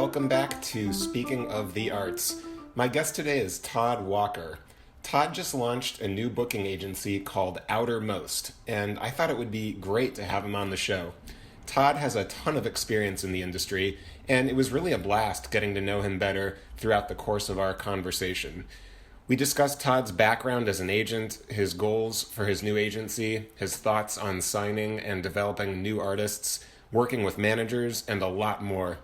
welcome back to Speaking of the Arts. My guest today is Todd Walker. Todd just launched a new booking agency called Outermost, and I thought it would be great to have him on the show. Todd has a ton of experience in the industry, and it was really a blast getting to know him better throughout the course of our conversation. We discussed Todd's background as an agent, his goals for his new agency, his thoughts on signing and developing new artists, working with managers, and a lot more.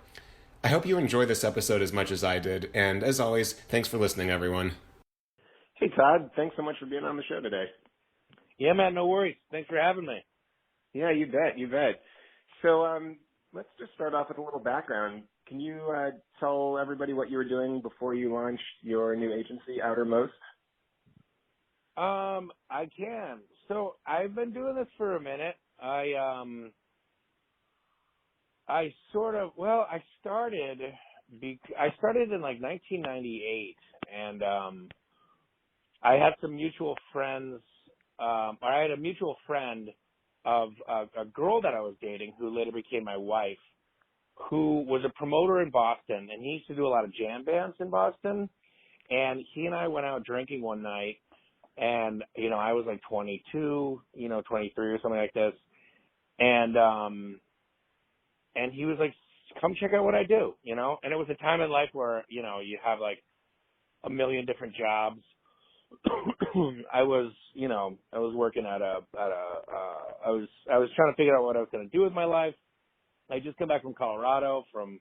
I hope you enjoy this episode as much as I did, and as always, thanks for listening, everyone. Hey, Todd, thanks so much for being on the show today. Yeah, man, no worries. Thanks for having me. Yeah, you bet. So let's just start off with a little background. Can you tell everybody what you were doing before you launched your new agency, Outermost? I can. So I've been doing this for a minute. I started in like 1998, and I had some mutual friends. I had a mutual friend of a girl that I was dating who later became my wife, who was a promoter in Boston, and he used to do a lot of jam bands in Boston. And he and I went out drinking one night, and I was like 22, 23 or something like this, and he was like, come check out what I do, and it was a time in life where, you have like a million different jobs. I was working I was trying to figure out what I was going to do with my life. I just come back from Colorado from,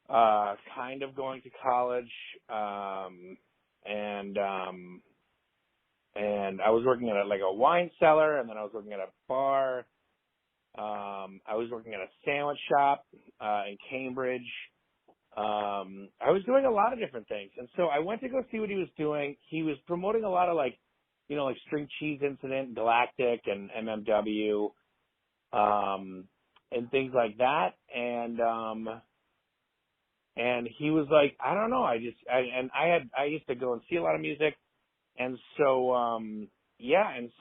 kind of going to college. And I was working at a wine cellar, and then I was working at a bar. I was working at a sandwich shop in Cambridge. I was doing a lot of different things. And so I went to go see what he was doing. He was promoting a lot of like String Cheese Incident, Galactic, and MMW, and things like that. And he was like, I don't know. I used to go and see a lot of music. And so, and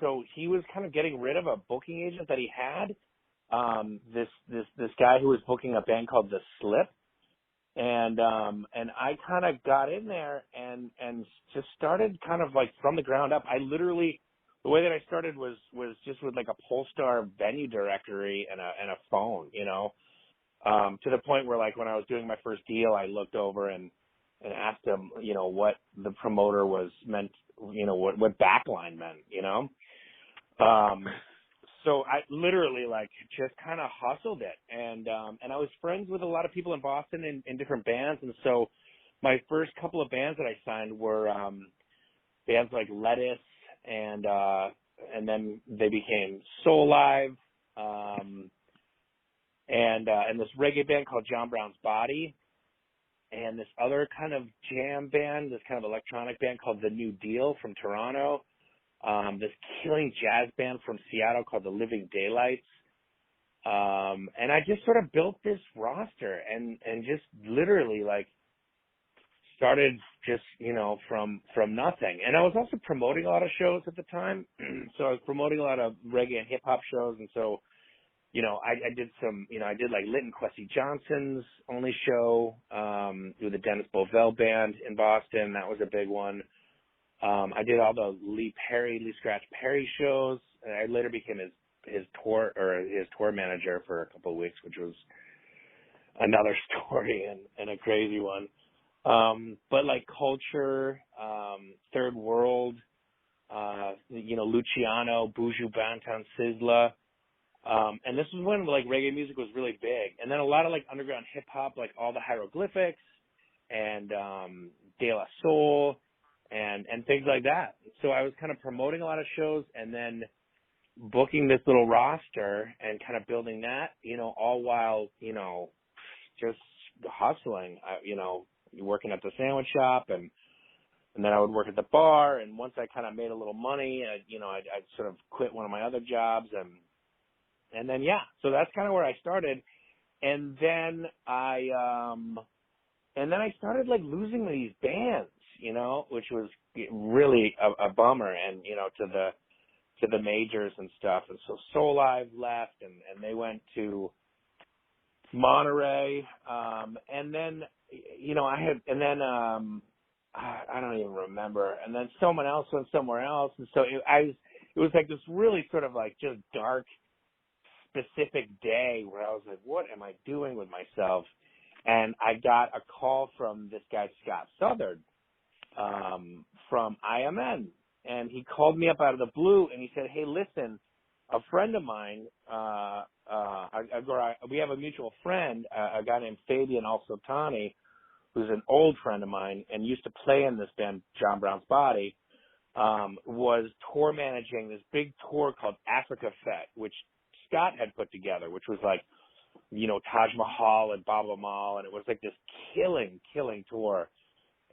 so he was kind of getting rid of a booking agent that he had. This guy who was booking a band called The Slip, and I kind of got in there and just started kind of like from the ground up. I literally, the way that I started was just with like a Polestar venue directory and a phone, to the point where like when I was doing my first deal, I looked over and asked him, what the promoter was meant, what backline meant, So I literally like just kind of hustled it, and I was friends with a lot of people in Boston in different bands, and so my first couple of bands that I signed were bands like Lettuce, and then they became Soul Live, and this reggae band called John Brown's Body, and this other kind of jam band, this kind of electronic band called The New Deal from Toronto. This killing jazz band from Seattle called the Living Daylights. And I just sort of built this roster and just literally like started just, from nothing. And I was also promoting a lot of shows at the time. So I was promoting a lot of reggae and hip hop shows. And so, I did some, I did like Linton Kwesi Johnson's only show, with the Dennis Bovell band in Boston. That was a big one. I did all the Lee Scratch Perry shows. I later became his tour manager for a couple of weeks, which was another story and a crazy one. But like Culture, Third World, Luciano, Buju Banton, Sizzla. And this was when like reggae music was really big. And then a lot of like underground hip hop, like all the Hieroglyphics and De La Soul, and things like that. So I was kind of promoting a lot of shows and then booking this little roster and kind of building that, all while, just hustling, working at the sandwich shop and then I would work at the bar. And once I kind of made a little money, I'd sort of quit one of my other jobs and then, so that's kind of where I started. And then I started like losing these bands, which was really a bummer, and to the majors and stuff. And so Soul Live left, and they went to Monterey, and then I don't even remember, and then someone else went somewhere else, and so it was like this really sort of like just dark, specific day where I was like, what am I doing with myself? And I got a call from this guy Scott Southard, from IMN, and he called me up out of the blue, and he said, hey, listen, a friend of mine, we have a mutual friend, a guy named Fabian Al-Sultani, who's an old friend of mine and used to play in this band, John Brown's Body, was tour managing this big tour called Africa Fest, which Scott had put together, which was like, Taj Mahal and Baba Mal, and it was like this killing tour.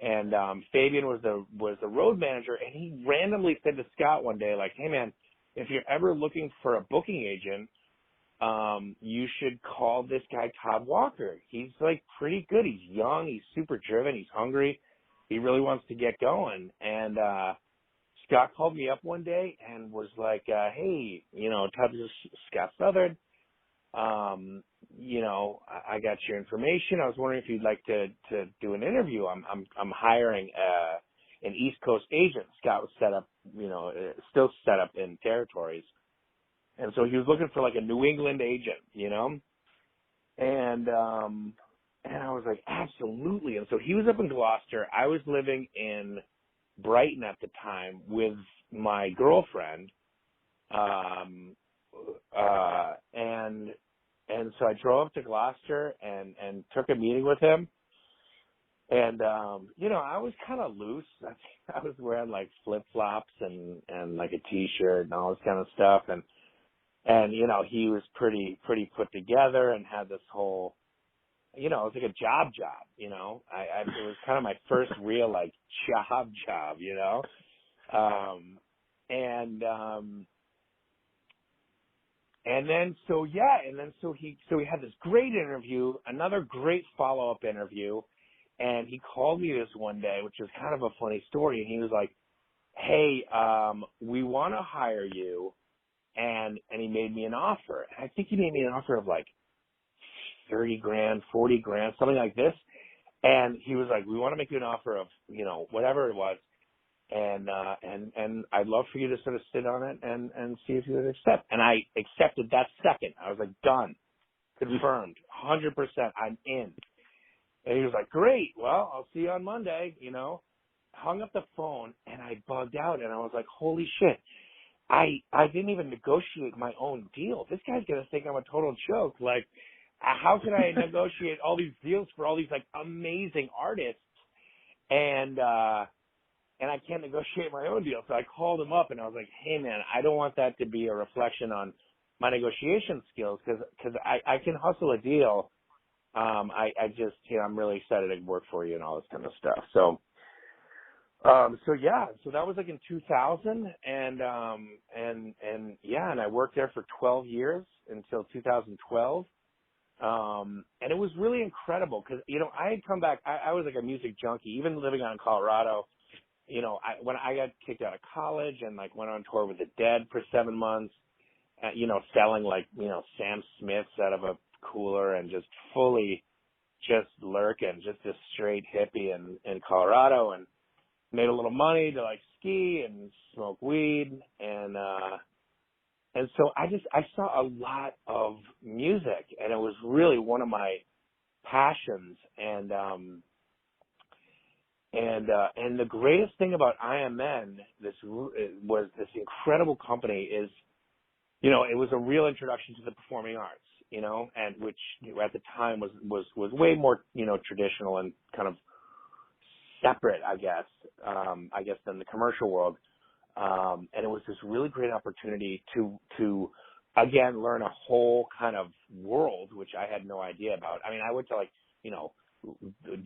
And Fabian was the road manager, and he randomly said to Scott one day, like, hey man, if you're ever looking for a booking agent, you should call this guy Todd Walker. He's like pretty good. He's young. He's super driven. He's hungry. He really wants to get going. And Scott called me up one day and was like, hey, Todd, this is Scott Southard. I got your information. I was wondering if you'd like to do an interview. I'm hiring an East Coast agent. Scott was set up, still set up in territories. And so he was looking for like a New England agent, and I was like, absolutely. And so he was up in Gloucester. I was living in Brighton at the time with my girlfriend. And so I drove up to Gloucester and took a meeting with him. And, I was kind of loose. I was wearing like flip flops and like a t-shirt and all this kind of stuff. And he was pretty put together and had this whole, it was like a job. It was kind of my first real like job. So he had this great interview, another great follow-up interview, and he called me this one day, which is kind of a funny story, and he was like, hey, we want to hire you, and he made me an offer. And I think he made me an offer of like $30,000, $40,000, something like this. And he was like, we want to make you an offer of, whatever it was. And I'd love for you to sort of sit on it and see if you would accept. And I accepted that second. I was like, done, confirmed, 100%, I'm in. And he was like, great, well, I'll see you on Monday, Hung up the phone, and I bugged out, and I was like, holy shit, I didn't even negotiate my own deal. This guy's going to think I'm a total joke. Like, how can I negotiate all these deals for all these, like, amazing artists? And I can't negotiate my own deal. So I called him up and I was like, hey man, I don't want that to be a reflection on my negotiation skills because I can hustle a deal. I just, I'm really excited to work for you and all this kind of stuff. So that was like in 2000 and I worked there for 12 years until 2012. And it was really incredible because, I had come back, I was like a music junkie, even living out in Colorado. When I got kicked out of college and like went on tour with the Dead for 7 months, selling like, Sam Smiths out of a cooler and just fully just lurking, just a straight hippie in Colorado, and made a little money to like ski and smoke weed. And so I saw a lot of music, and it was really one of my passions. And the greatest thing about IMN, was this incredible company is, it was a real introduction to the performing arts, and which at the time was way more, traditional and kind of separate, I guess, than the commercial world. And it was this really great opportunity to again, learn a whole kind of world, which I had no idea about. I mean, I went to like,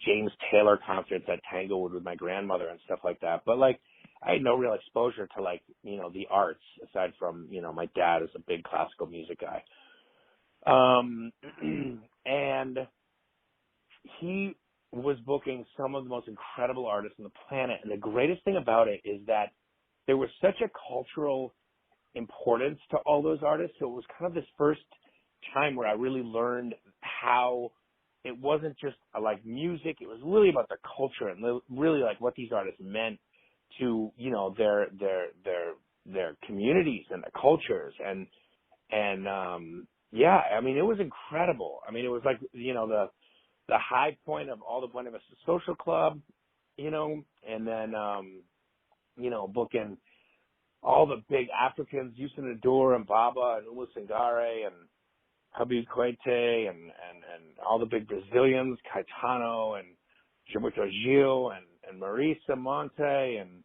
James Taylor concerts at Tanglewood with my grandmother and stuff like that. But like, I had no real exposure to like, the arts aside from, my dad is a big classical music guy. And he was booking some of the most incredible artists on the planet. And the greatest thing about it is that there was such a cultural importance to all those artists. So it was kind of this first time where I really learned how it wasn't just like music. It was really about the culture and really like what these artists meant to, you know, their communities and their cultures. And yeah, I mean, it was incredible. I mean, it was like, you know, the high point of all the Buena Vista Social Club, you know, and then, you know, booking all the big Africans, Houston Adore and Baba and Uma Singare and Habib Koité and all the big Brazilians, Caetano and Gilberto Gil and Marisa Monte and,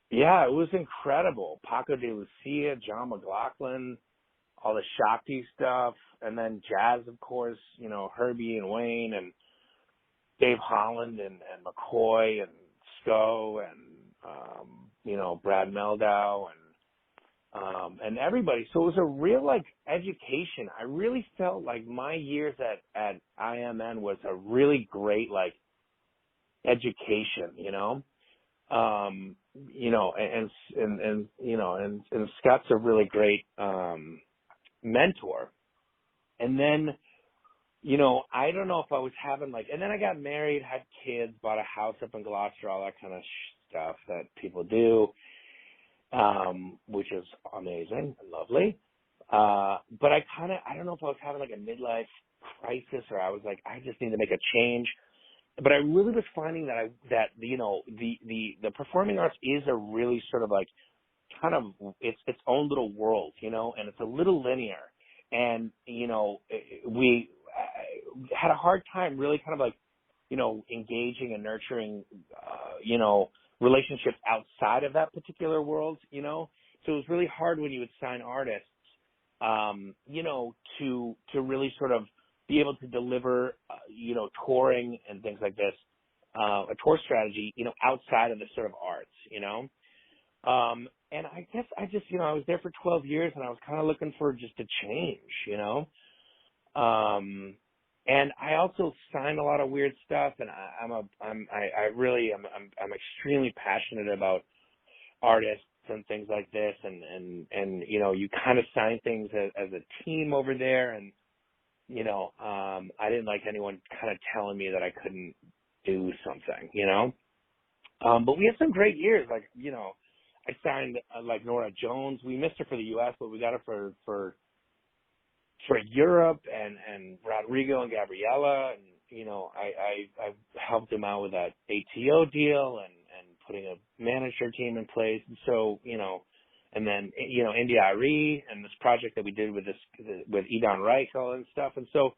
yeah, it was incredible. Paco de Lucia, John McLaughlin, all the Shakti stuff, and then jazz, of course, you know, Herbie and Wayne and Dave Holland and McCoy and Sco and, you know, Brad Meldau and everybody. So it was a real, like, education. I really felt like my years at IMN was a really great, like, education, you know? You know, and you know, and Scott's a really great, mentor. And then, you know, I don't know if I was having like, and then I got married, had kids, bought a house up in Gloucester, all that kind of stuff that people do, which is amazing and lovely. But I don't know if I was having like a midlife crisis or I was like, I just need to make a change. But I really was finding that you know, the performing arts is a really sort of like kind of its own little world, you know, and it's a little linear. And, you know, we had a hard time really kind of like, you know, engaging and nurturing, you know, relationships outside of that particular world, you know. So it was really hard when you would sign artists, you know, to really sort of be able to deliver, you know, touring and things like this, a tour strategy, you know, outside of the sort of arts, you know. And I guess I just, you know, I was there for 12 years and I was kind of looking for just a change, you know. And I also sign a lot of weird stuff, and I'm extremely passionate about artists and things like this, and you know, you kind of sign things as a team over there, and you know, I didn't like anyone kind of telling me that I couldn't do something, you know. But we had some great years, like, you know, I signed like Nora Jones. We missed her for the U.S., but we got her for Europe, and Rodrigo and Gabriella, and you know, I helped them out with that ATO deal and putting a manager team in place, and so, you know, and then, you know, India Ari and this project that we did with Edon Reichel and stuff, and so,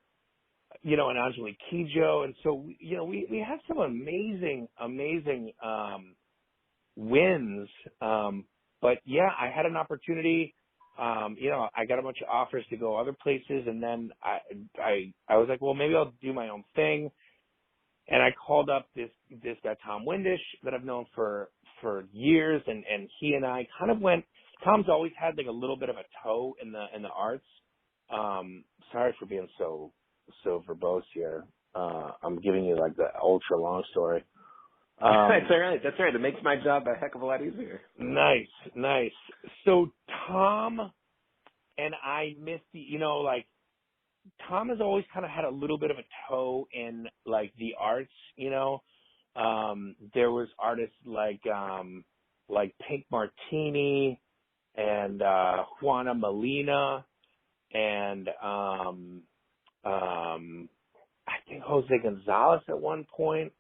you know, and Angelique Kidjo, and so, you know, we had some amazing wins, but yeah, I had an opportunity. You know, I got a bunch of offers to go other places, and then I was like, well, maybe I'll do my own thing. And I called up this guy, Tom Windish, that I've known for years, and he and I kind of went. Tom's always had like a little bit of a toe in the arts. Sorry for being so verbose here. I'm giving you like the ultra long story. That's all right. That's all right. It makes my job a heck of a lot easier. Nice. So Tom and I missed you know, like, Tom has always kind of had a little bit of a toe in like the arts, you know. There was artists like Pink Martini and Juana Molina and I think Jose Gonzalez at one point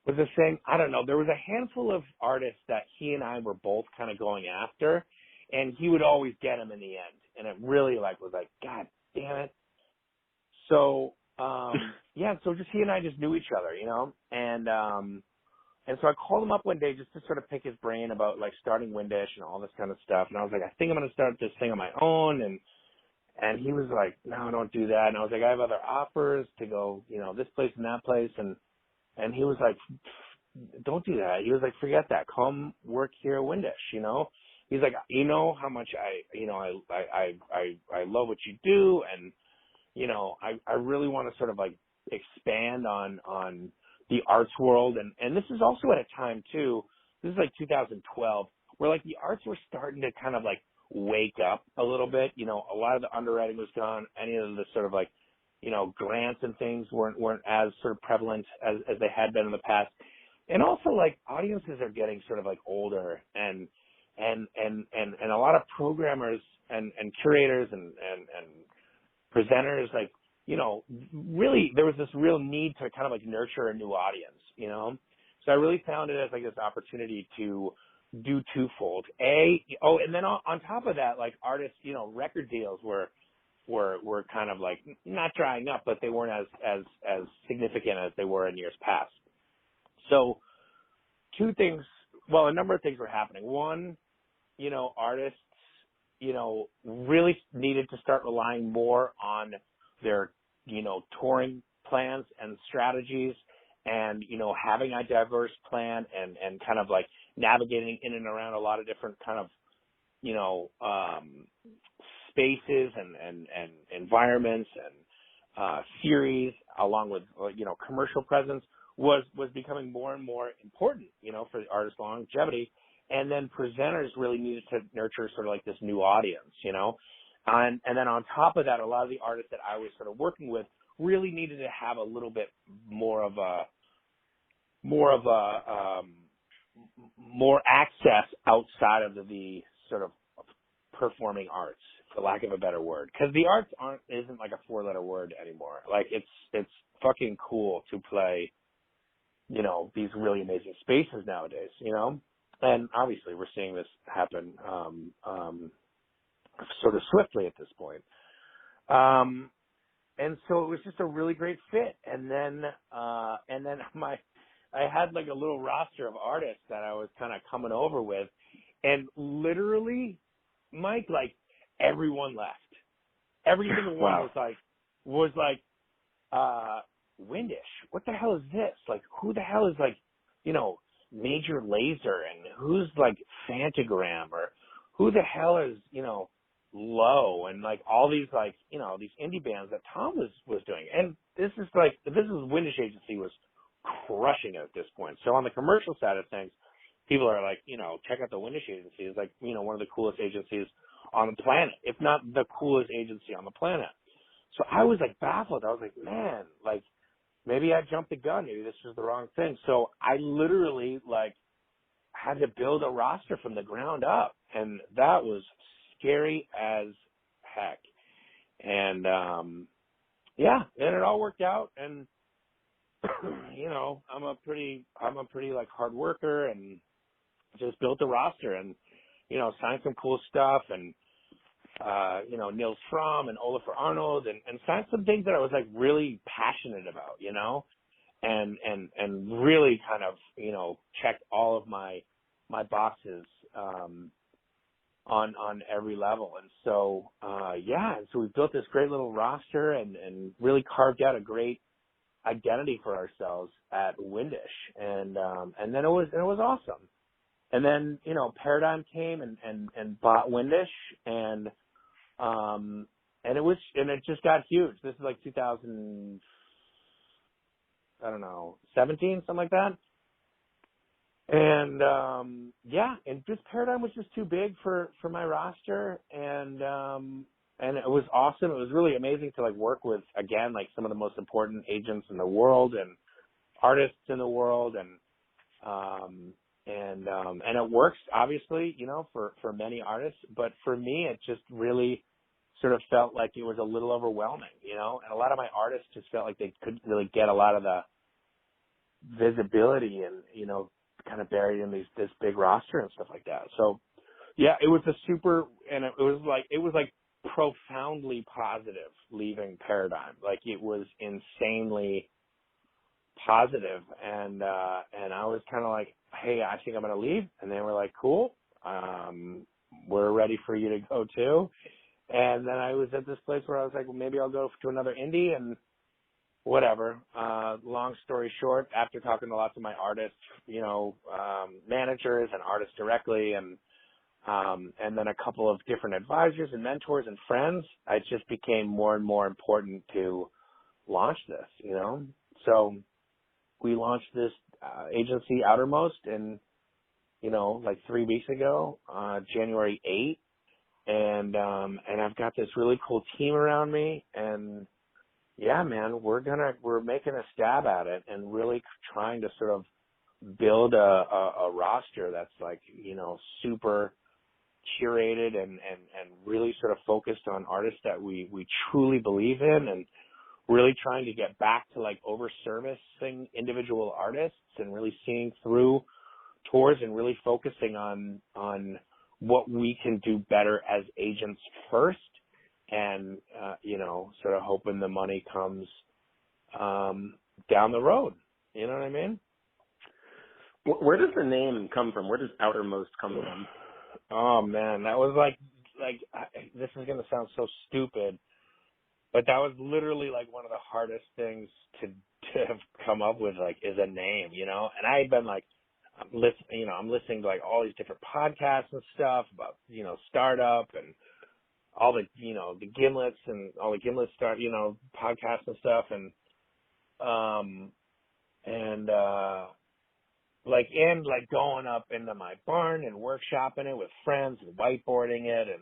was the thing. I don't know. There was a handful of artists that he and I were both kind of going after, and he would always get them in the end. And it really like was like, God damn it. So, yeah, so just he and I just knew each other, you know, and so I called him up one day just to sort of pick his brain about like starting Windish and all this kind of stuff. And I was like, I think I'm going to start this thing on my own. And he was like, no, don't do that. And I was like, I have other offers to go, you know, this place and that place. And he was like, don't do that. He was like, forget that. Come work here at Windish, you know? He's like, you know how much I love what you do, and you know, I really want to sort of like expand on the arts world, and this is also at a time too, this is like 2012, where like the arts were starting to kind of like wake up a little bit. You know, a lot of the underwriting was gone. Any of the sort of like, you know, grants and things weren't as sort of prevalent as they had been in the past. And also like audiences are getting sort of like older and a lot of programmers and curators and presenters, like, you know, really there was this real need to kind of like nurture a new audience, you know? So I really found it as like this opportunity to do twofold. And then on top of that, like artists, you know, record deals were kind of like not drying up, but they weren't as significant as they were in years past. So a number of things were happening. One, you know, artists, you know, really needed to start relying more on their, you know, touring plans and strategies and, you know, having a diverse plan and kind of like navigating in and around a lot of different kind of, you know, spaces and environments and series, along with, you know, commercial presence was becoming more and more important, you know, for the artist's longevity. And then presenters really needed to nurture sort of like this new audience, you know. And then on top of that, a lot of the artists that I was sort of working with really needed to have a little bit more access outside of the sort of performing arts, for lack of a better word. Because the arts isn't like a 4-letter word anymore. Like it's fucking cool to play, you know, these really amazing spaces nowadays, you know. And obviously we're seeing this happen sort of swiftly at this point. And so it was just a really great fit. And then I had like a little roster of artists that I was kind of coming over with, and literally, Mike, like everyone left. Every single one was like Windish. What the hell is this? Like, who the hell is like, you know, Major Lazer, and who's like Fantagram, or who the hell is, you know, Low, and like all these like, you know, these indie bands that Tom was doing. And this is Windish Agency was crushing it at this point. So on the commercial side of things, people are like, you know, check out the Windish Agency. It's like, you know, one of the coolest agencies on the planet, if not the coolest agency on the planet. So I was like baffled. I was like, man, like maybe I jumped the gun. Maybe this was the wrong thing. So I literally like had to build a roster from the ground up, and that was scary as heck. And yeah, and it all worked out. And you know, I'm a pretty like hard worker, and just built a roster, and you know, signed some cool stuff, and you know, Nils Fromm and Olafur Arnold, and signed some things that I was like really passionate about, you know, and really kind of, you know, checked all of my boxes on every level. And so and so we built this great little roster and really carved out a great identity for ourselves at Windish, and then it was awesome. And then, you know, Paradigm came and bought Windish, and it just got huge. This is like 2017, something like that. And and just Paradigm was just too big for my roster, and it was awesome. It was really amazing to like work with, again, like some of the most important agents in the world and artists in the world, and it works, obviously, you know, for many artists, but for me, it just really sort of felt like it was a little overwhelming, you know, and a lot of my artists just felt like they couldn't really get a lot of the visibility and, you know, kind of buried in this big roster and stuff like that. So yeah, it was it was like profoundly positive leaving Paradigm. Like it was insanely positive, and I was kind of like, hey, I think I'm going to leave. And they were like, cool. We're ready for you to go too. And then I was at this place where I was like, well, maybe I'll go to another indie, and whatever. Long story short, after talking to lots of my artists, you know, managers and artists directly, and then a couple of different advisors and mentors and friends, it just became more and more important to launch this, you know. So we launched this agency, Outermost, in, you know, like 3 weeks ago, January 8th. and I've got this really cool team around me, and yeah, man, we're making a stab at it and really trying to sort of build a roster that's like, super curated and really sort of focused on artists that we truly believe in, and really trying to get back to like over servicing individual artists and really seeing through tours and really focusing on what we can do better as agents first, and sort of hoping the money comes down the road. You know what I mean? Where does the name come from? Where does Outermost come from? Oh man, that was this is gonna sound so stupid, but that was literally like one of the hardest things to have come up with, like, is a name, And I had been like, I'm listening to like all these different podcasts and stuff about, startup and all the, the Gimlets and all the Gimlet podcasts and stuff. And going up into my barn and workshopping it with friends and whiteboarding it and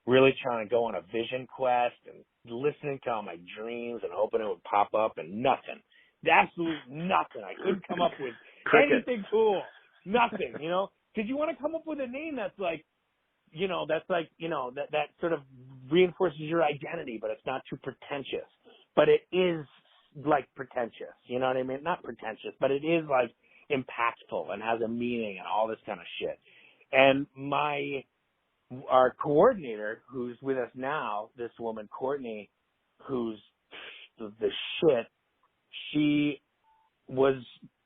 really trying to go on a vision quest and listening to all my dreams and hoping it would pop up, and nothing. Absolutely nothing. I couldn't come up with anything cool. Nothing, because you want to come up with a name that's like, that sort of reinforces your identity, but it's not too pretentious. But it is like pretentious, you know what I mean? Not pretentious, but it is like impactful and has a meaning and all this kind of shit. And our coordinator, who's with us now, this woman, Courtney, who's the shit, she was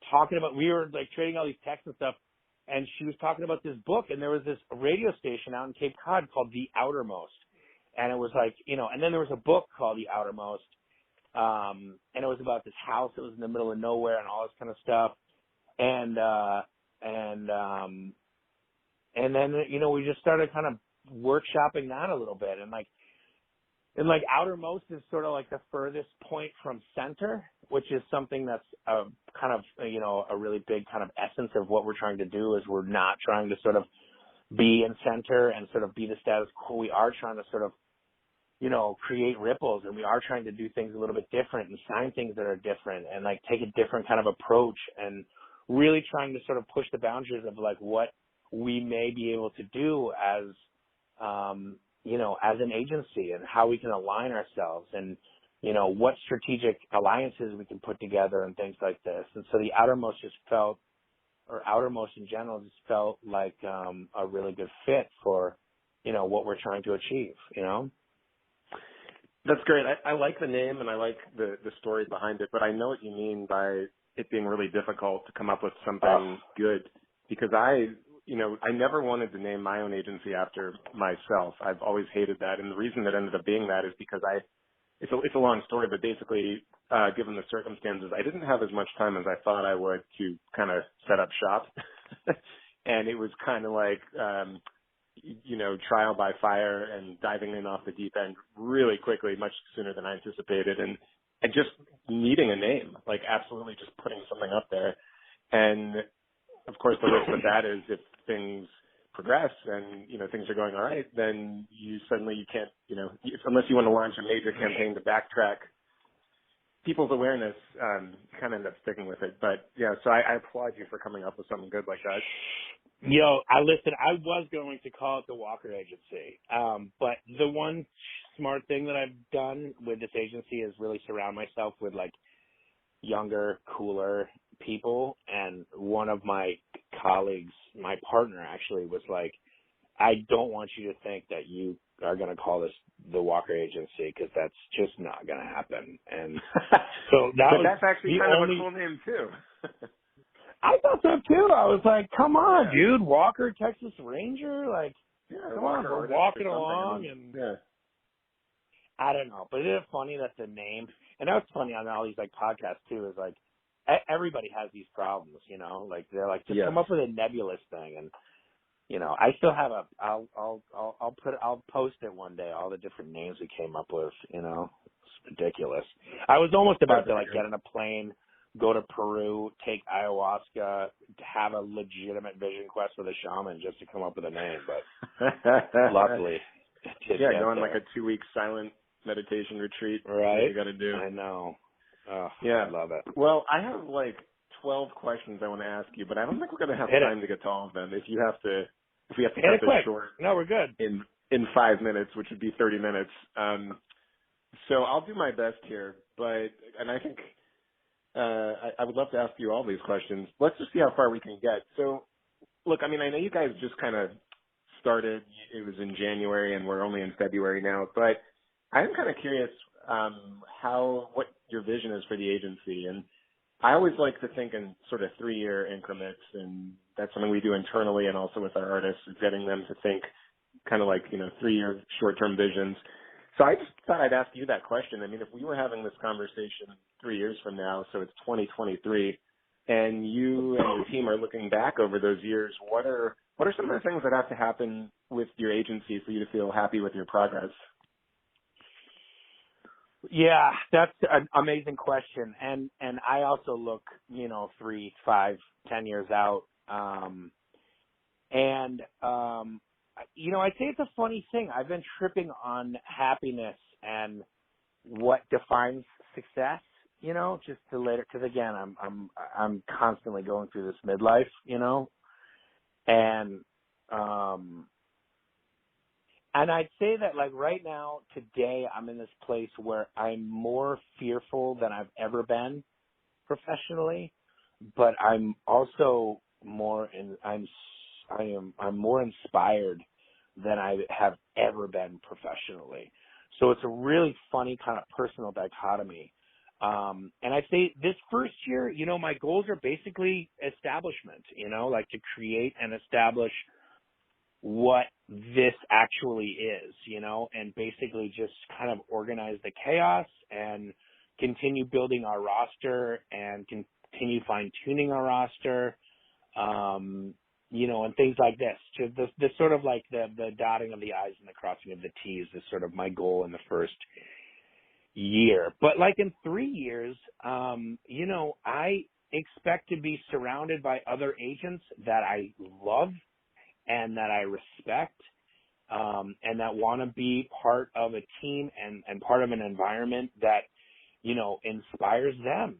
talking about, we were like trading all these texts and stuff, and she was talking about this book, and there was this radio station out in Cape Cod called The Outermost. And it was like, and then there was a book called The Outermost, and it was about this house that was in the middle of nowhere and all this kind of stuff. And then, we just started kind of workshopping that a little bit. And Outermost is sort of like the furthest point from center, which is something that's kind of, a really big kind of essence of what we're trying to do. Is we're not trying to sort of be in center and sort of be the status quo. We are trying to sort of, create ripples, and we are trying to do things a little bit different and sign things that are different and like take a different kind of approach, and really trying to sort of push the boundaries of like what we may be able to do as, as an agency, and how we can align ourselves, and, what strategic alliances we can put together and things like this. And so the Outermost Outermost in general just felt like a really good fit for, what we're trying to achieve, That's great. I like the name, and I like the story behind it, but I know what you mean by it being really difficult to come up with something good, because I never wanted to name my own agency after myself. I've always hated that, and the reason that ended up being that is because it's a long story, but basically, given the circumstances, I didn't have as much time as I thought I would to kind of set up shop, and it was kind of like, trial by fire and diving in off the deep end really quickly, much sooner than I anticipated, and just needing a name, like absolutely just putting something up there. And of course, the risk with that is if things progress and, things are going all right, then you can't, unless you want to launch a major campaign to backtrack people's awareness, kind of end up sticking with it. But yeah, so I applaud you for coming up with something good like that. I was going to call it the Walker Agency. But the one smart thing that I've done with this agency is really surround myself with like younger, cooler people. And one of my colleagues, my partner actually, was like, I don't want you to think that you are going to call this the Walker Agency, because that's just not going to happen. And so that's actually kind of a cool name too. I thought so too. I was like, come on, dude, Walker, Texas Ranger, like, come on, we're walking along, and I don't know. But isn't it funny that the name, and that's funny on all these like podcasts too, is like everybody has these problems, like they're like, just come up with a nebulous thing. And I still have I'll post it one day, all the different names we came up with. It's ridiculous. I was almost about to like get on a plane go to Peru, take ayahuasca, have a legitimate vision quest with a shaman just to come up with a name. But luckily, yeah, go on like a 2-week silent meditation retreat. Right? You got to do. I know. Oh, yeah, I love it. Well, I have like 12 questions I want to ask you, but I don't think we're going to have time to get to all of them. If we have to cut this short, no, we're good. In 5 minutes, which would be 30 minutes. So I'll do my best here, and I think I would love to ask you all these questions. Let's just see how far we can get. So, look, I mean, I know you guys just kind of started. It was in January, and we're only in February now. But I'm kind of curious what your vision is for the agency. And I always like to think in sort of 3-year increments, and that's something we do internally and also with our artists, is getting them to think kind of like 3-year short-term visions. So I just thought I'd ask you that question. I mean, if we were having this conversation 3 years from now, so it's 2023, and you and your team are looking back over those years, what are some of the things that have to happen with your agency for you to feel happy with your progress? Yeah, that's an amazing question. And I also look, 3, 5, 10 years out. I'd say it's a funny thing. I've been tripping on happiness and what defines success, just to later, because again, I'm constantly going through this midlife, and I'd say that like right now, today, I'm in this place where I'm more fearful than I've ever been professionally, but I'm also I'm more inspired than I have ever been professionally. So it's a really funny kind of personal dichotomy. And I'd say this first year, my goals are basically establishment, like to create and establish what this actually is, and basically just kind of organize the chaos and continue building our roster and continue fine-tuning our roster, and things like this. Just the sort of like the dotting of the I's and the crossing of the T's is sort of my goal in the first year. But like in 3 years, I expect to be surrounded by other agents that I love and that I respect, and that want to be part of a team and part of an environment that, inspires them,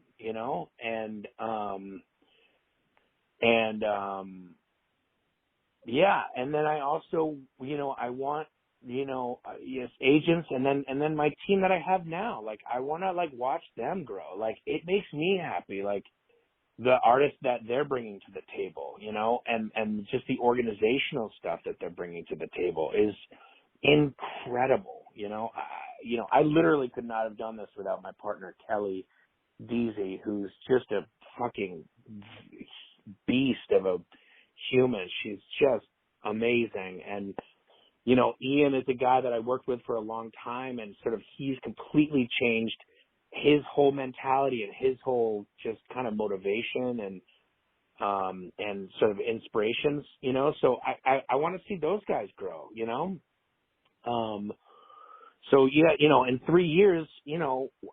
and then I also, I want, yes, agents and then my team that I have now, like I want to like watch them grow. Like it makes me happy, like the artists that they're bringing to the table, and just the organizational stuff that they're bringing to the table is incredible. I literally could not have done this without my partner, Kelly Deasy, who's just a fucking beast of a human. She's just amazing. And, Ian is a guy that I worked with for a long time, and sort of he's completely changed his whole mentality and his whole just kind of motivation and sort of inspirations, so I want to see those guys grow, so yeah, in 3 years,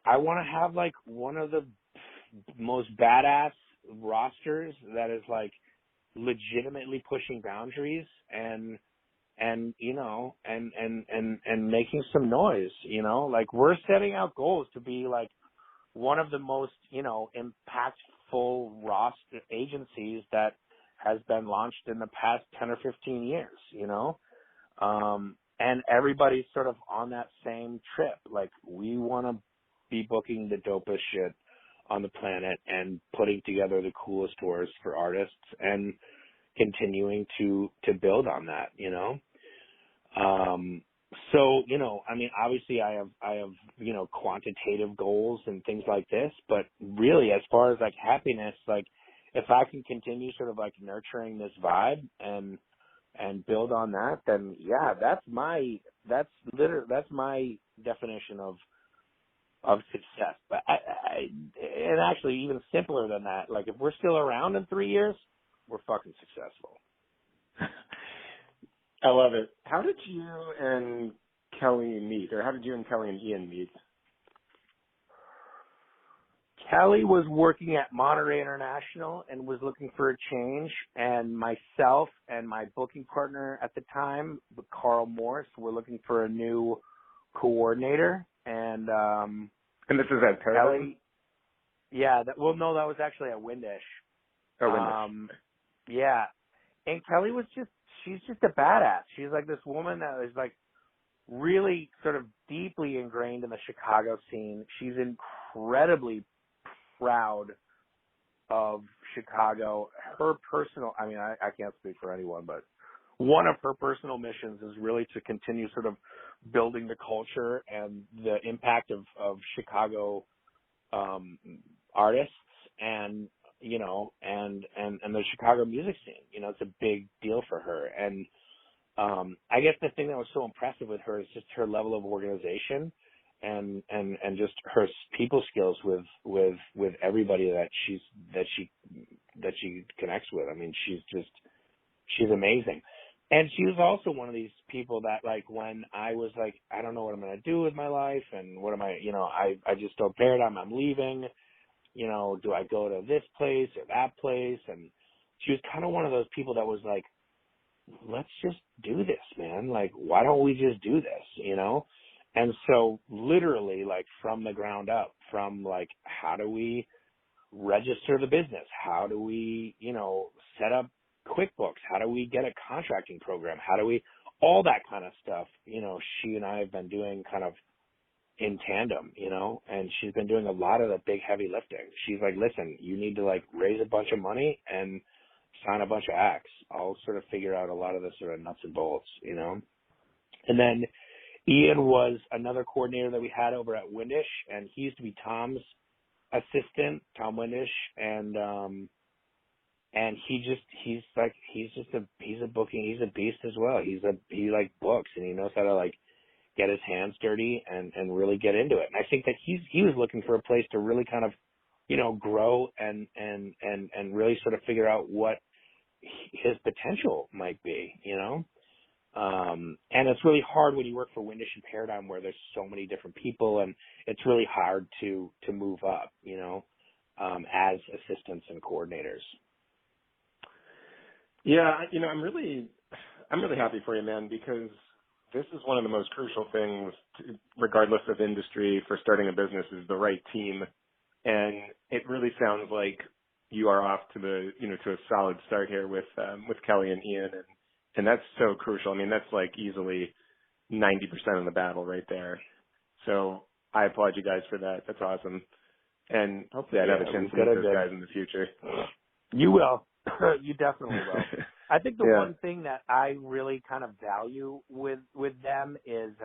I want to have like one of the most badass rosters that is like legitimately pushing boundaries and making some noise, like we're setting out goals to be like one of the most, impactful roster agencies that has been launched in the past 10 or 15 years, and everybody's sort of on that same trip. Like we want to be booking the dopest shit on the planet and putting together the coolest tours for artists and continuing to build on that, So, obviously I have, quantitative goals and things like this, but really as far as like happiness, like if I can continue sort of like nurturing this vibe and build on that, then yeah, that's my definition of success. But and actually even simpler than that, like if we're still around in 3 years, we're fucking successful. I love it. How did you and Kelly meet, or how did you and Kelly and Ian meet? Kelly was working at Monterey International and was looking for a change, and myself and my booking partner at the time, Carl Morse, were looking for a new coordinator. And this is at Paradigm? Kelly, yeah, well, no, that was actually at Windish. Oh, Windish. Yeah, and Kelly was she's just a badass. She's like this woman that is like really sort of deeply ingrained in the Chicago scene. She's incredibly proud of Chicago. Her personal, I mean, I can't speak for anyone, but one of her personal missions is really to continue sort of building the culture and the impact of Chicago artists and, you know, and the Chicago music scene. You know, it's a big deal for her. And I guess the thing that was so impressive with her is just her level of organization and just her people skills with everybody that she connects with. I mean, she's amazing. And she was also one of these people that, like, when I was like, I don't know what I'm going to do with my life and what am I, you know, I just told Paradigm I'm leaving, you know, do I go to this place or that place? And she was kind of one of those people that was like, let's just do this, man. Like, why don't we just do this, you know? And so literally, like, from the ground up, from like, how do we register the business? How do we, you know, set up QuickBooks? How do we get a contracting program? How do we, all that kind of stuff, you know, she and I have been doing kind of in tandem, you know, and she's been doing a lot of the big heavy lifting. She's like, listen, you need to like raise a bunch of money and sign a bunch of acts. I'll sort of figure out a lot of the sort of nuts and bolts, you know. And then Ian was another coordinator that we had over at Windish, and he used to be Tom's assistant, Tom Windish, and he's a booking, he's a beast as well. He like books, and he knows how to like get his hands dirty and really get into it. And I think that he was looking for a place to really kind of, you know, grow and really sort of figure out what his potential might be, you know. And it's really hard when you work for Windish and Paradigm where there's so many different people, and it's really hard to move up, you know, as assistants and coordinators. Yeah, you know, I'm really happy for you, man, because this is one of the most crucial things, regardless of industry, for starting a business, is the right team. And it really sounds like you are off to a solid start here with Kelly and Ian, and that's so crucial. I mean, that's like easily 90% of the battle right there. So I applaud you guys for that. That's awesome. And hopefully I'd have a chance to meet those guys in the future. You will. You definitely will. I think the Yeah. one thing that I really kind of value with them is,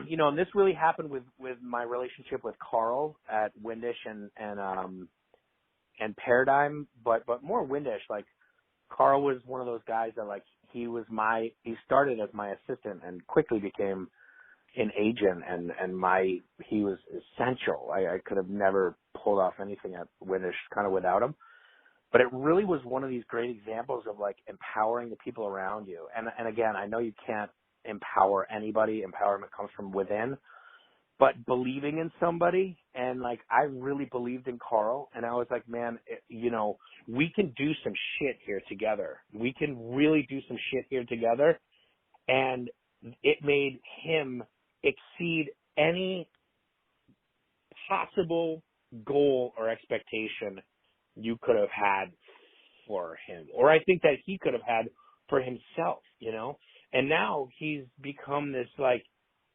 you know, and this really happened with my relationship with Carl at Windish and Paradigm, but more Windish. Like, Carl was one of those guys that, like, he started as my assistant and quickly became an agent, and he was essential. I could have never pulled off anything at Windish kind of without him. But it really was one of these great examples of like empowering the people around you. And again, I know you can't empower anybody. Empowerment comes from within. But believing in somebody, and like I really believed in Carl, and I was like, man, you know, we can do some shit here together. We can really do some shit here together. And it made him exceed any possible goal or expectation you could have had for him, or I think that he could have had for himself, you know. And now he's become this like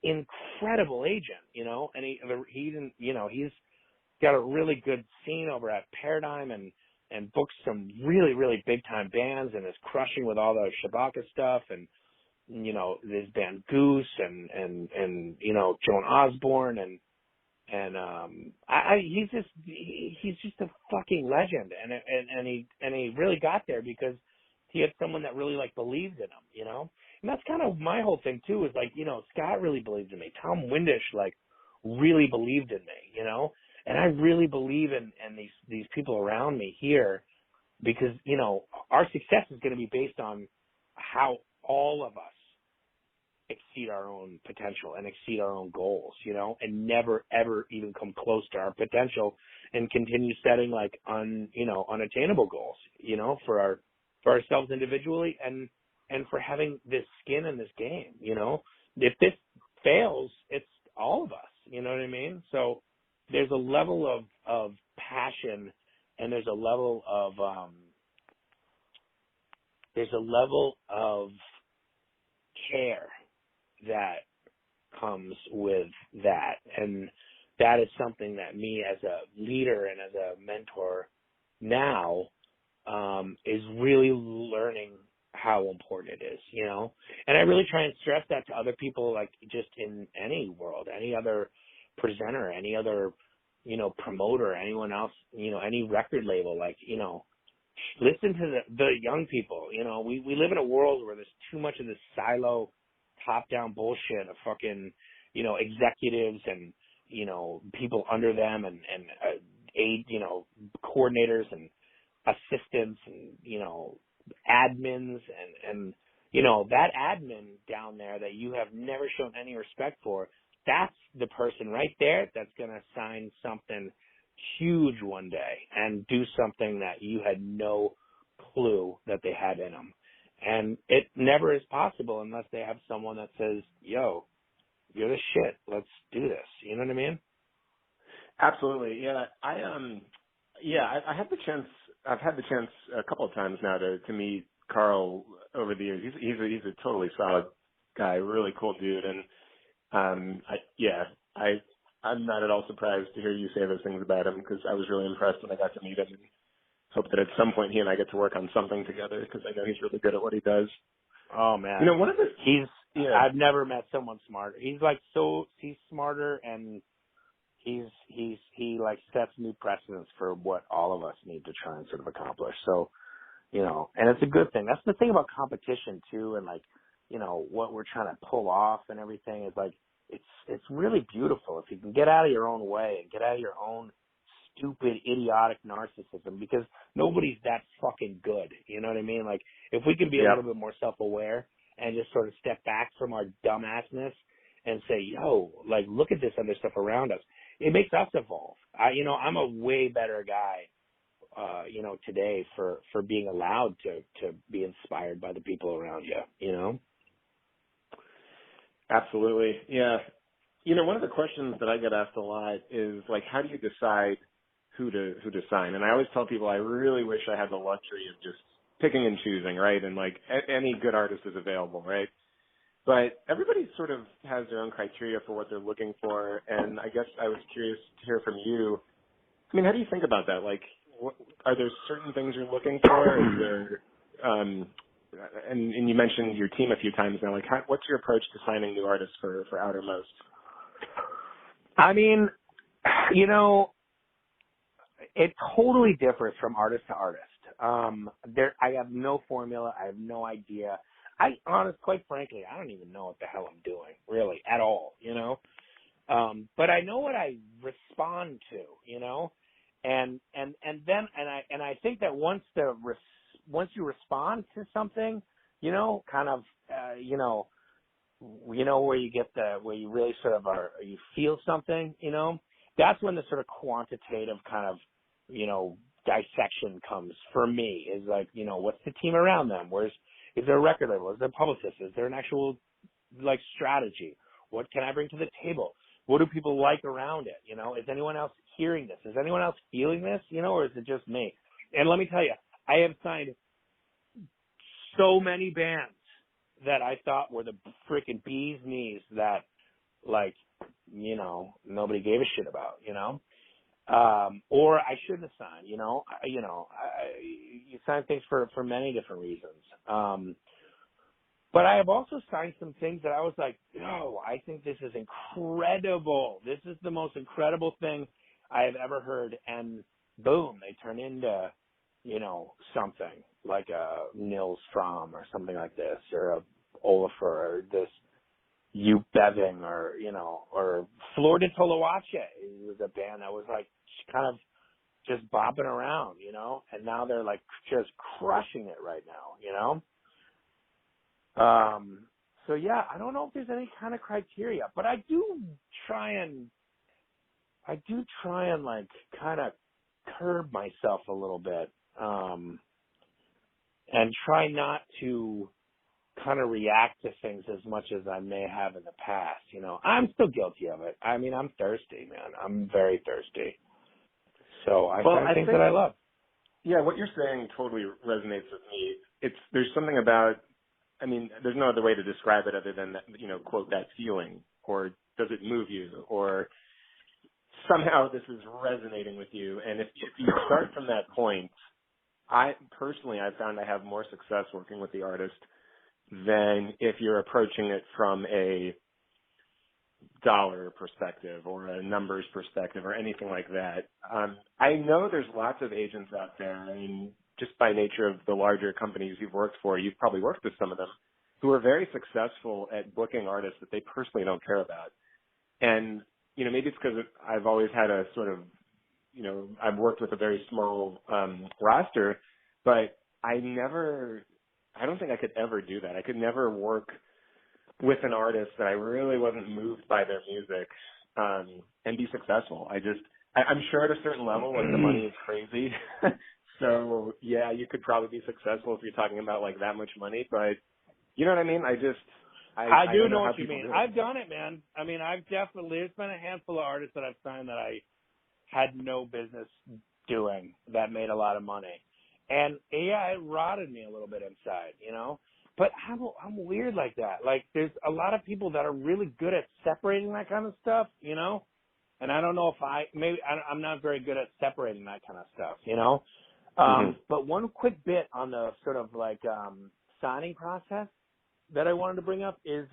incredible agent, you know, and he's got a really good scene over at Paradigm and books some really, really big time bands and is crushing with all the Shabaka stuff, and you know, this band Goose and you know, Joan Osborne and he's just a fucking legend, and he really got there because he had someone that really like believed in him, you know. And that's kind of my whole thing too, is like, you know, Scott really believed in me, Tom Windish like really believed in me, you know, and I really believe in these people around me here, because you know our success is going to be based on how all of us exceed our own potential and exceed our own goals, you know, and never ever even come close to our potential, and continue setting like unattainable goals, you know, for ourselves individually, and for having this skin in this game, you know. If this fails, it's all of us, you know what I mean? So there's a level of passion, and there's a level of care that comes with that. And that is something that me as a leader and as a mentor now is really learning how important it is, you know. And I really try and stress that to other people, like just in any world, any other presenter, any other, you know, promoter, anyone else, you know, any record label, like, you know, listen to the young people. You know, we live in a world where there's too much of this silo, top-down bullshit of fucking, you know, executives and, you know, people under them and aid, you know, coordinators and assistants and, you know, admins and, you know, that admin down there that you have never shown any respect for, that's the person right there that's going to sign something huge one day and do something that you had no clue that they had in them. And it never is possible unless they have someone that says, yo, you're the shit. Let's do this. You know what I mean? Absolutely. Yeah. I had the chance, I've had the chance a couple of times now to meet Carl over the years. He's a totally solid guy, really cool dude. And, I'm not at all surprised to hear you say those things about him, because I was really impressed when I got to meet him, and hope that at some point he and I get to work on something together, because I know he's really good at what he does. Oh man. You know, I've never met someone smarter. He's like, he's smarter, and he like sets new precedents for what all of us need to try and sort of accomplish. So, you know, and it's a good thing. That's the thing about competition too. And like, you know, what we're trying to pull off and everything is like, it's really beautiful if you can get out of your own way and get out of your own stupid, idiotic narcissism, because nobody's that fucking good. You know what I mean? Like, if we can be a little bit more self-aware and just sort of step back from our dumbassness and say, yo, like, look at this other stuff around us, it makes us evolve. I'm a way better guy, today for being allowed to be inspired by the people around you, you know? Absolutely. Yeah. You know, one of the questions that I get asked a lot is like, how do you decide who to sign? And I always tell people I really wish I had the luxury of just picking and choosing, right? And like any good artist is available, right? But everybody sort of has their own criteria for what they're looking for. And I guess I was curious to hear from you. I mean, how do you think about that? Like, are there certain things you're looking for? Is there, and you mentioned your team a few times now. Like, what's your approach to signing new artists for Outermost? I mean, you know, it totally differs from artist to artist. I have no formula. I have no idea. Quite frankly, I don't even know what the hell I'm doing, really, at all, you know? But I know what I respond to, you know? And I think that once you respond to something, you know, kind of, where you get where you really sort of you feel something, you know, that's when the sort of quantitative kind of, you know, dissection comes for me, is like, you know, what's the team around them? Is there a record label? Is there a publicist? Is there an actual like strategy? What can I bring to the table? What do people like around it? You know, is anyone else hearing this? Is anyone else feeling this? You know, or is it just me? And let me tell you, I have signed so many bands that I thought were the freaking bee's knees that, like, you know, nobody gave a shit about, you know? Or I shouldn't have signed, you know? You sign things for many different reasons. But I have also signed some things that I was like, yo, I think this is incredible. This is the most incredible thing I have ever heard. And boom, they turn into, you know, something like a Nils Fromm or something like this, or a Olafur, or this Hugh Beving, or, you know, or Flor de Toloache. It was a band that was like kind of just bopping around, you know, and now they're like just crushing it right now, you know? So yeah, I don't know if there's any kind of criteria, but I do try and like kind of curb myself a little bit, and try not to kind of react to things as much as I may have in the past. You know, I'm still guilty of it. I mean, I'm thirsty, man. I'm very thirsty. So I find things that I love. Yeah, what you're saying totally resonates with me. There's something about, I mean, there's no other way to describe it other than that, you know, quote, that feeling, or does it move you, or somehow this is resonating with you. And if you start from that point, I found I have more success working with the artist than if you're approaching it from a dollar perspective or a numbers perspective or anything like that. I know there's lots of agents out there, and just by nature of the larger companies you've worked for, you've probably worked with some of them, who are very successful at booking artists that they personally don't care about. And, you know, maybe it's because I've always had a sort of, you know, I've worked with a very small roster, but I don't think I could ever do that. I could never work with an artist that I really wasn't moved by their music and be successful. I'm sure at a certain level, like, the money is crazy. So yeah, you could probably be successful if you're talking about like that much money, but you know what I mean? I do know what you mean. I've done it, man. I mean, there's been a handful of artists that I've signed that I had no business doing that made a lot of money. And yeah, it rotted me a little bit inside, you know? But I'm weird like that. Like, there's a lot of people that are really good at separating that kind of stuff, you know? And I don't know if I'm not very good at separating that kind of stuff, you know? But one quick bit on the sort of like signing process that I wanted to bring up is,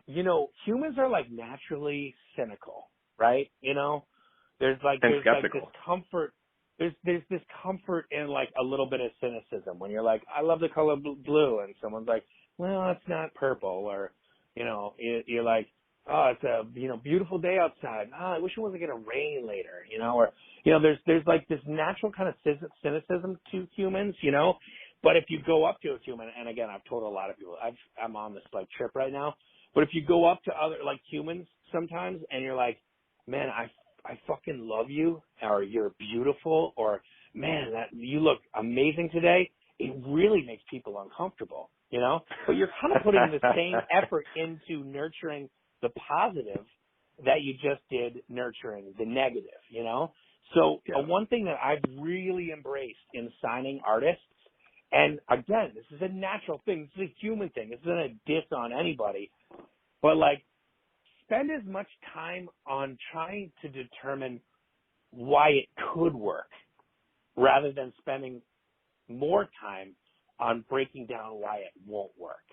you know, humans are like naturally cynical, right? You know, there's like this comfort. There's this comfort in like a little bit of cynicism when you're like, I love the color blue, and someone's like, well, it's not purple, or, you know, you're like, oh, it's a, you know, beautiful day outside. I wish it wasn't going to rain later, you know, or, you know, there's like this natural kind of cynicism to humans, you know, but if you go up to a human, and again, I've told a lot of people, I'm on this like trip right now, but if you go up to other like humans sometimes and you're like, man, I fucking love you, or you're beautiful, or man, that you look amazing today, it really makes people uncomfortable, you know, but you're kind of putting the same effort into nurturing the positive that you just did nurturing the negative, you know? So one thing that I've really embraced in signing artists, and again, this is a natural thing, this is a human thing, this isn't a diss on anybody, but like, spend as much time on trying to determine why it could work rather than spending more time on breaking down why it won't work.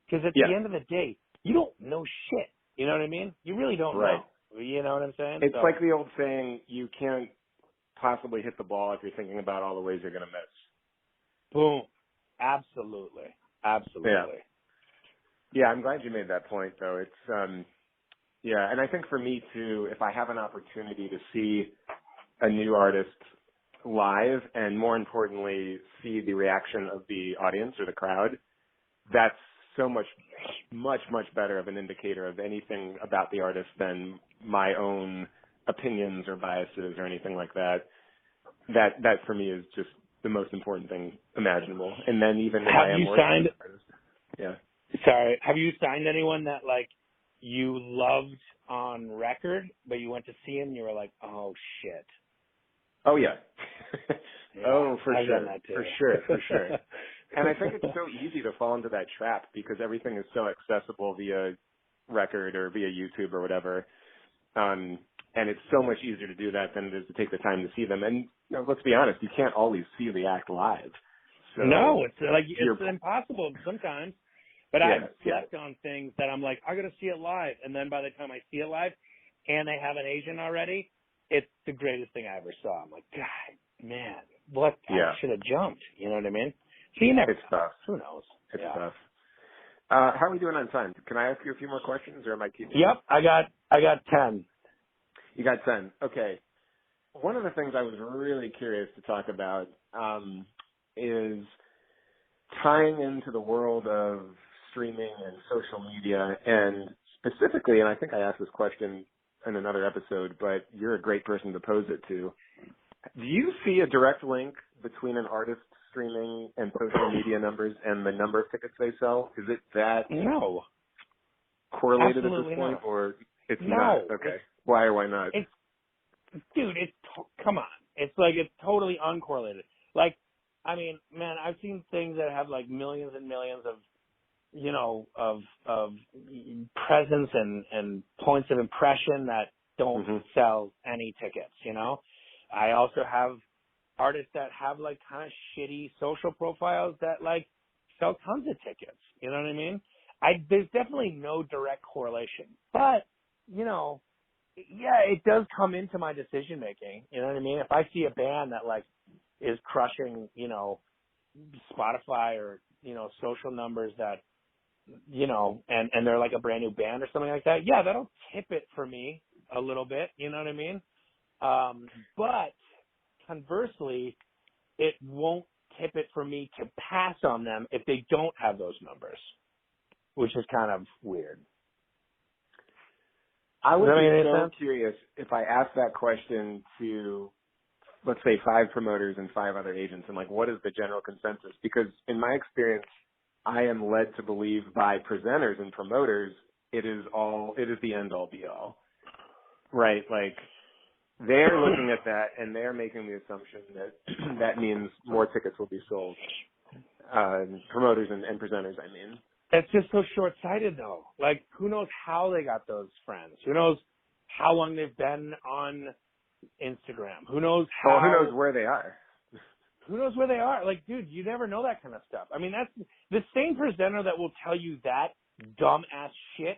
Because at the end of the day, you don't know shit. You know what I mean? You really don't know. You know what I'm saying? It's like the old saying, you can't possibly hit the ball if you're thinking about all the ways you're going to miss. Boom. Absolutely. Absolutely. Yeah, I'm glad you made that point, though. It's, yeah, and I think for me, too, if I have an opportunity to see a new artist live and, more importantly, see the reaction of the audience or the crowd, that's so much better of an indicator of anything about the artist than my own opinions or biases or anything like that. That for me is just the most important thing imaginable. And then even if I am working with an artist, Sorry, have you signed anyone that like you loved on record, but you went to see him and you were like, oh shit? Oh yeah. Oh, for I've sure. done that too. For sure. And I think it's so easy to fall into that trap because everything is so accessible via record or via YouTube or whatever. And it's so much easier to do that than it is to take the time to see them. And you know, let's be honest, you can't always see the act live. So no, it's like it's impossible sometimes. But I've slept on things that I'm like, I got to see it live. And then by the time I see it live and they have an agent already, it's the greatest thing I ever saw. I'm like, God, man, what? I should have jumped. You know what I mean? So you never know. Tough. Who knows? It's tough. How are we doing on time? Can I ask you a few more questions or am I keeping? Yep, I got 10. You got 10. Okay. One of the things I was really curious to talk about is tying into the world of streaming and social media, and specifically, and I think I asked this question in another episode, but you're a great person to pose it to. Do you see a direct link between an artist streaming and social media numbers and the number of tickets they sell? Is it that No. correlated Absolutely at this point, not. or it's No. not? Okay. Why or why not? Dude, come on. It's like, it's totally uncorrelated. Like, I mean, man, I've seen things that have like millions and millions of, you know, of presence and points of impression that don't sell any tickets, you know? I also have artists that have like kind of shitty social profiles that like sell tons of tickets. You know what I mean? There's definitely no direct correlation, but you know, yeah, it does come into my decision making. You know what I mean? If I see a band that like is crushing, you know, Spotify or, you know, social numbers that, you know, and they're like a brand new band or something like that, yeah, that'll tip it for me a little bit. You know what I mean? But conversely, it won't tip it for me to pass on them if they don't have those numbers, which is kind of weird. I would be so curious if I asked that question to, let's say, 5 promoters and 5 other agents, and like, what is the general consensus? Because in my experience, I am led to believe by presenters and promoters, it is the end all be all, right? Like, they're looking at that and they're making the assumption that that means more tickets will be sold. Promoters and presenters, I mean. It's just so short-sighted, though. Like, who knows how they got those friends? Who knows how long they've been on Instagram? Who knows how? Who knows where they are? Who knows where they are? Like, dude, you never know that kind of stuff. I mean, that's the same presenter that will tell you that dumb-ass shit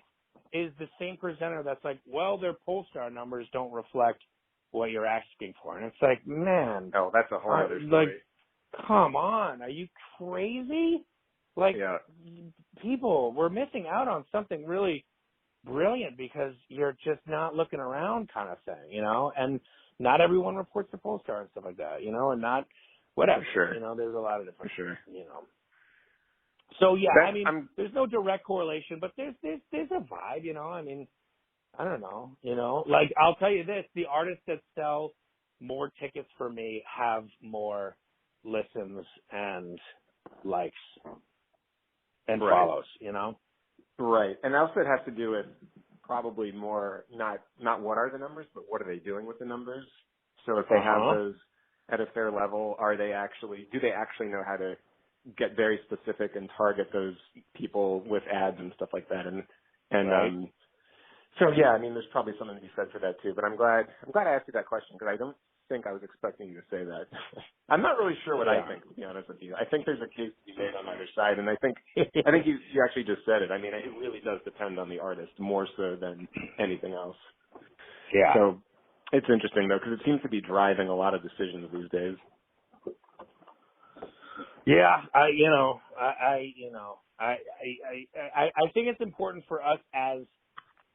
is the same presenter that's like, well, their Polestar numbers don't reflect what you're asking for. And it's like, man. Oh, that's a whole other story. Like, come on. Are you crazy? Like, yeah. People, we're missing out on something really brilliant because you're just not looking around kind of thing, you know? And not everyone reports to Polestar and stuff like that, you know? And not, whatever. For sure. You know, there's a lot of different, For sure. You know. So, yeah, I mean, there's no direct correlation, but there's a vibe, you know? I mean, I don't know, you know? Like, I'll tell you this, the artists that sell more tickets for me have more listens and likes and follows, you know? Right. And also it has to do with probably more not what are the numbers, but what are they doing with the numbers? So if they have those at a fair level, do they actually know how to get very specific and target those people with ads and stuff like that? And so yeah, I mean, there's probably something to be said for that too. But I'm glad I asked you that question because I don't think I was expecting you to say that. I'm not really sure what I think, to be honest with you. I think there's a case to be made on either side, and I think you actually just said it. I mean, it really does depend on the artist more so than anything else. Yeah. So it's interesting though because it seems to be driving a lot of decisions these days. Yeah, I think it's important for us as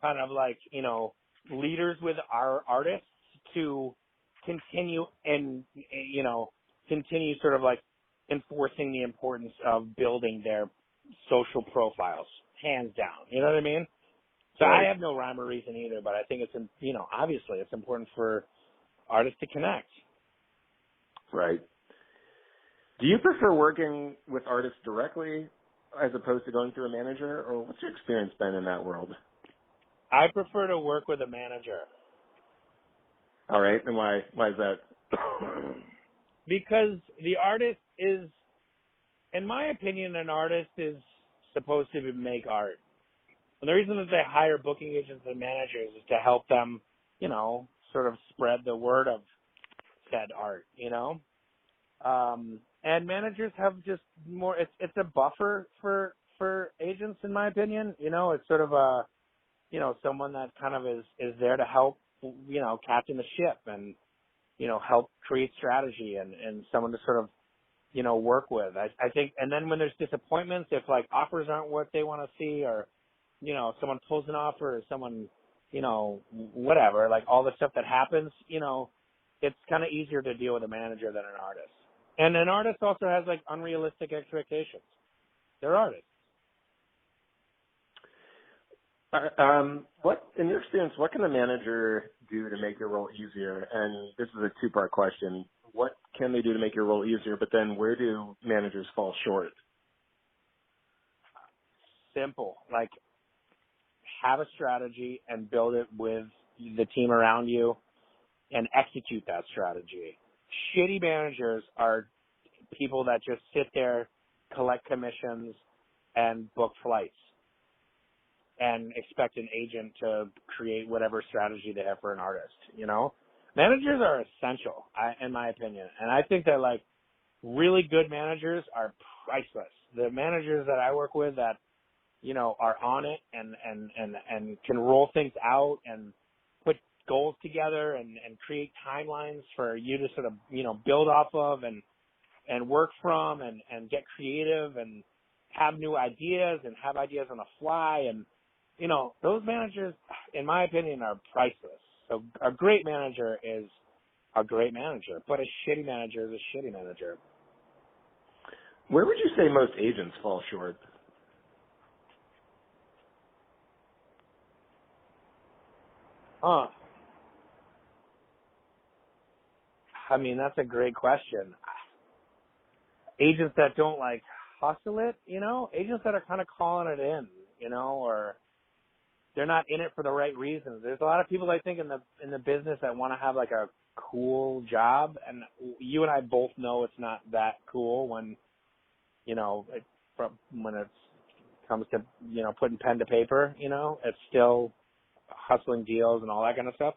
kind of like, you know, leaders with our artists to continue sort of like enforcing the importance of building their social profiles, hands down. You know what I mean? So I have no rhyme or reason either, but I think it's, you know, obviously it's important for artists to connect. Right. Do you prefer working with artists directly as opposed to going through a manager, or what's your experience been in that world? I prefer to work with a manager. All right. And why is that? Because the artist is, in my opinion, an artist is supposed to make art. And the reason that they hire booking agents and managers is to help them, you know, sort of spread the word of said art, you know? And managers have just more, it's a buffer for agents, in my opinion. You know, it's sort of a, you know, someone that kind of is there to help, you know, captain the ship and, you know, help create strategy and someone to sort of, you know, work with. I think, and then when there's disappointments, if like offers aren't what they want to see, or, you know, someone pulls an offer or someone, you know, whatever, like all the stuff that happens, you know, it's kind of easier to deal with a manager than an artist. And an artist also has like unrealistic expectations. They're artists. What, in your experience, what can a manager do to make your role easier? And this is a two-part question. What can they do to make your role easier? But then where do managers fall short? Simple. Like, have a strategy and build it with the team around you and execute that strategy. Shitty managers are people that just sit there, collect commissions, and book flights and expect an agent to create whatever strategy they have for an artist, you know? Managers are essential, in my opinion. And I think that, like, really good managers are priceless. The managers that I work with that, you know, are on it and can roll things out and put goals together and create timelines for you to sort of, you know, build off of and work from and get creative and have new ideas and have ideas on the fly. And, you know, those managers, in my opinion, are priceless. So a great manager is a great manager, but a shitty manager is a shitty manager. Where would you say most agents fall short? I mean, that's a great question. Agents that don't, like, hustle it, you know? Agents that are kind of calling it in, you know, or they're not in it for the right reasons. There's a lot of people, I think, in the business that want to have, like, a cool job, and you and I both know it's not that cool when, you know, when it comes to, you know, putting pen to paper, you know? It's still hustling deals and all that kind of stuff.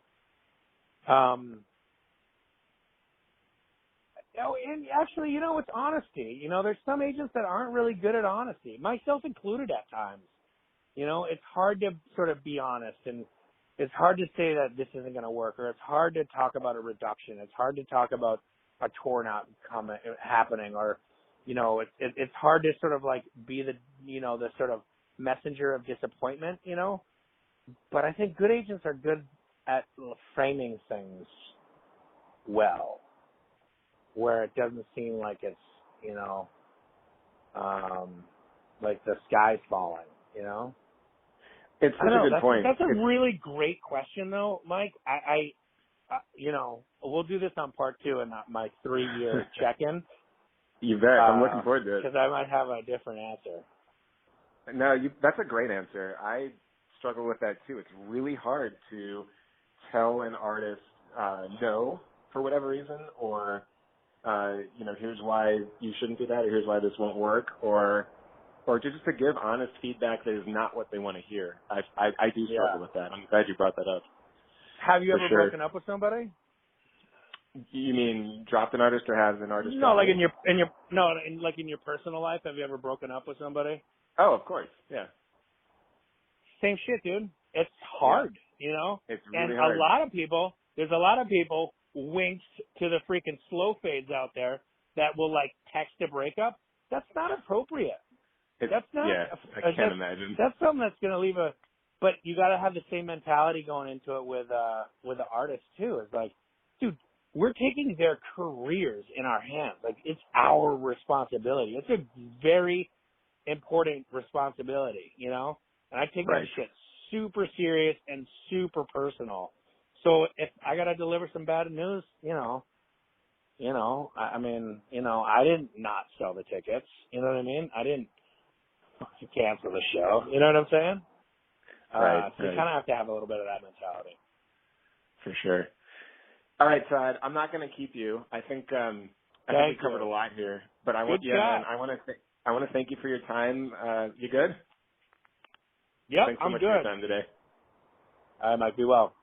Oh, and actually, you know, it's honesty. You know, there's some agents that aren't really good at honesty, myself included at times. You know, it's hard to sort of be honest, and it's hard to say that this isn't going to work, or it's hard to talk about a reduction. It's hard to talk about a torn out happening, or, you know, it's hard to sort of like be the, you know, the sort of messenger of disappointment, you know. But I think good agents are good at framing things well, where it doesn't seem like it's, you know, like the sky's falling, you know? It's such a good point. That's a really great question, though, Mike. I you know, we'll do this on part 2 and not my 3-year check-in. You bet. I'm looking forward to it. Because I might have a different answer. No, that's a great answer. I struggle with that, too. It's really hard to tell an artist no for whatever reason, or you know, here's why you shouldn't do that, or here's why this won't work, or just to give honest feedback that is not what they want to hear. I do struggle with that. I'm glad you brought that up. Have you ever broken up with somebody? You mean dropped an artist, or has an artist? No, like in your personal life. Have you ever broken up with somebody? Oh, of course. Yeah. Same shit, dude. It's hard, you know? It's really and hard. There's a lot of people winks to the freaking slow fades out there that will, like, text a breakup. That's not appropriate. That's not. Yeah, I can't imagine. That's something that's going to leave but you got to have the same mentality going into it with the artist too. It's like, dude, we're taking their careers in our hands. Like, it's our responsibility. It's a very important responsibility, you know? And I take that shit super serious and super personal. So if I got to deliver some bad news, I mean, you know, I didn't not sell the tickets. You know what I mean? I didn't cancel the show. You know what I'm saying? So you kind of have to have a little bit of that mentality. For sure. All right, Todd. I'm not going to keep you. I think we covered a lot here, but I want to thank you for your time. You good? Yep, Thanks so I'm much good. for your time today. I might be well.